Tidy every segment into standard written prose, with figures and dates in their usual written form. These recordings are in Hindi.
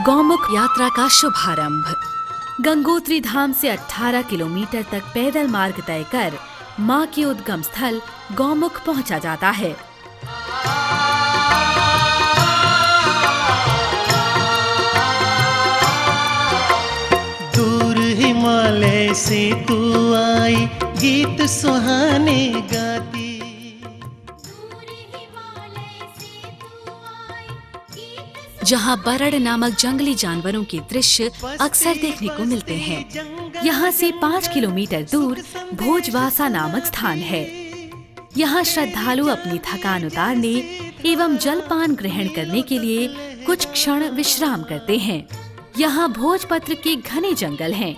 गौमुख यात्रा का शुभारंभ। गंगोत्री धाम से 18 किलोमीटर तक पैदल मार्ग तय कर मां के उद्गम स्थल गौमुख पहुंचा जाता है। दूर हिमालय से तू आई, गीत सुहाने गाती। जहां बरड़ नामक जंगली जानवरों के दृश्य अक्सर देखने को मिलते हैं। यहाँ से 5 किलोमीटर दूर भोजवासा नामक स्थान है। यहाँ श्रद्धालु अपनी थकान उतारने एवं जलपान ग्रहण करने के लिए कुछ क्षण विश्राम करते हैं। यहाँ भोजपत्र के घने जंगल हैं,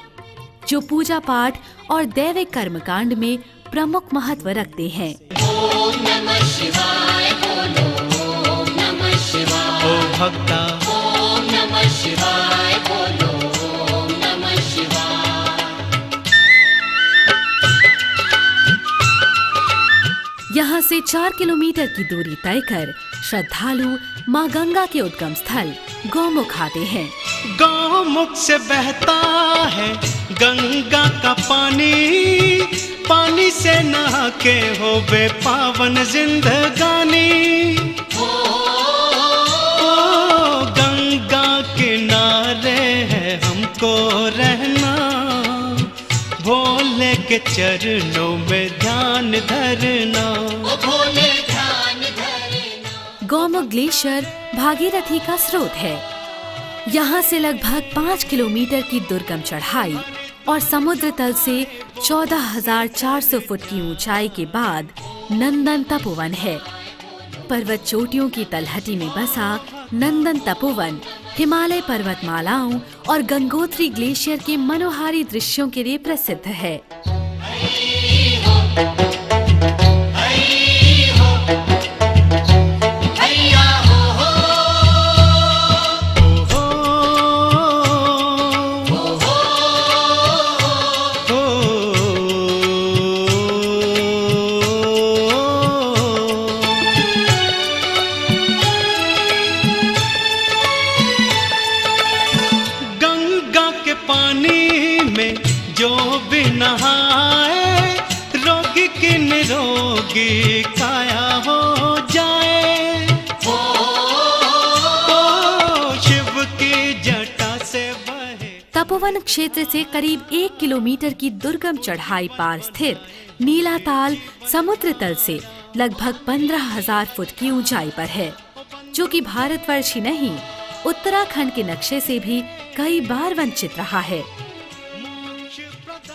जो पूजा पाठ और दैविक कर्मकांड में प्रमुख महत्व रखते हैं। ओम नमः शिवाय बोलो, ओम नमः शिवाय। ओ भक्ता, ओम नमः शिवाय बोलो, ओम नमः शिवाय। यहाँ से 4 किलोमीटर की दूरी तय कर श्रद्धालु माँ गंगा के उद्गम स्थल गौमुख आते हैं। गौमुख से बहता है गंगा का पानी, पानी से नहा के हो बे पावन जिंदगानी। ओ गंगा किनारे है हमको रहना, भोले के चरणों में ध्यान धरना। भोले ध्यान धरना। गौमुख ग्लेशियर भागीरथी का स्रोत है। यहाँ से लगभग 5 किलोमीटर की दुर्गम चढ़ाई और समुद्र तल से 14,400 फुट की ऊंचाई के बाद नंदन तपोवन है। पर्वत चोटियों की तलहटी में बसा नंदन तपोवन हिमालय पर्वतमालाओं और गंगोत्री ग्लेशियर के मनोहारी दृश्यों के लिए प्रसिद्ध है। जो भी नहाए रोगी की निरोगी काया हो जाए। शिव की जटा से बहे। तपोवन क्षेत्र से करीब 1 किलोमीटर की दुर्गम चढ़ाई पार स्थित नीलाताल समुद्र तल से लगभग 15,000 फुट की ऊंचाई पर है, जो कि भारतवर्ष ही नहीं उत्तराखंड के नक्शे से भी कई बार वंचित रहा है।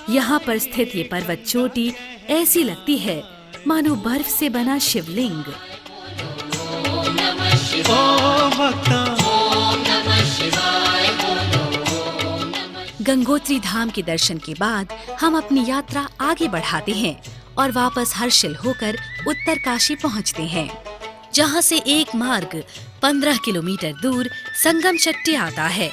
यहाँ पर स्थित ये पर्वत चोटी ऐसी लगती है मानो बर्फ से बना शिवलिंग। ओम नमः शिवाय बोलो, ओम नमः। गंगोत्री धाम के दर्शन के बाद हम अपनी यात्रा आगे बढ़ाते हैं और वापस हर्षिल होकर उत्तरकाशी पहुँचते हैं, जहाँ से एक मार्ग 15 किलोमीटर दूर संगम चट्टी आता है।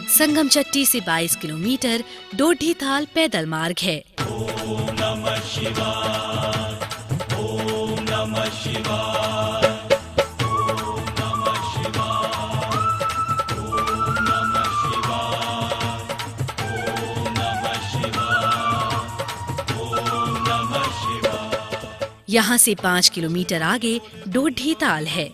संगम चट्टी से 22 किलोमीटर डोडीताल पैदल मार्ग है। ओम नमः शिवाय, ओम नमः शिवाय, ओम नमः शिवाय, ओम नमः शिवाय, ओम नमः शिवाय, ओम नमः शिवाय। यहाँ से 5 किलोमीटर आगे डोडीताल है।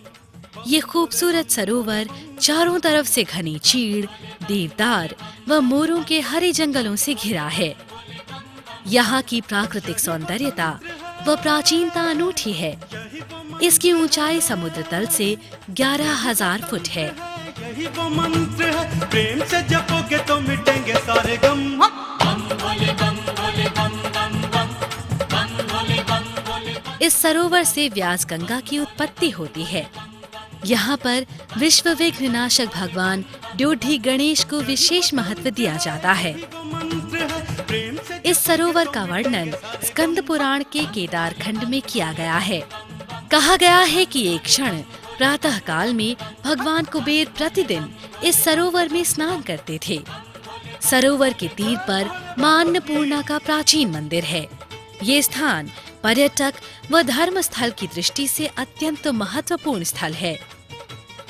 ये खूबसूरत सरोवर चारों तरफ से घनी चीड़, देवदार व मोरों के हरे जंगलों से घिरा है। यहाँ की प्राकृतिक सौंदर्यता व प्राचीनता अनूठी है। इसकी ऊंचाई समुद्र तल से 11,000 फुट है। यही वो मंत्र है, प्रेम से जपोगे तो मिटेंगे सारे गम। बम भोले बम भोले बम बम बम, बम भोले बम भोले। इस सरोवर से व्यास गंगा की उत्पत्ति होती है। यहाँ पर विश्व विघ्न नाशक भगवान ड्योढ़ी गणेश को विशेष महत्व दिया जाता है। इस सरोवर का वर्णन स्कंद पुराण के केदार खंड में किया गया है। कहा गया है कि एक क्षण प्रातः काल में भगवान कुबेर प्रतिदिन इस सरोवर में स्नान करते थे। सरोवर के तीर पर मां अन्नपूर्णा का प्राचीन मंदिर है। ये स्थान पर्यटक व धर्म स्थल की दृष्टि से अत्यंत महत्वपूर्ण स्थल है।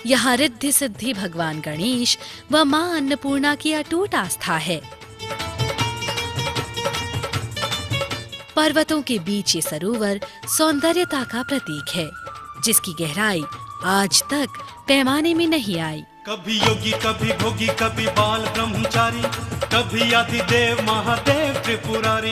यहाँ रिद्धि सिद्धि भगवान गणेश व माँ अन्नपूर्णा की अटूट आस्था है। पर्वतों के बीच ये सरोवर सौंदर्यता का प्रतीक है, जिसकी गहराई आज तक पैमाने में नहीं आई। कभी योगी कभी भोगी कभी बाल ब्रह्मचारी, कभी आदिदेव महादेव त्रिपुरारी।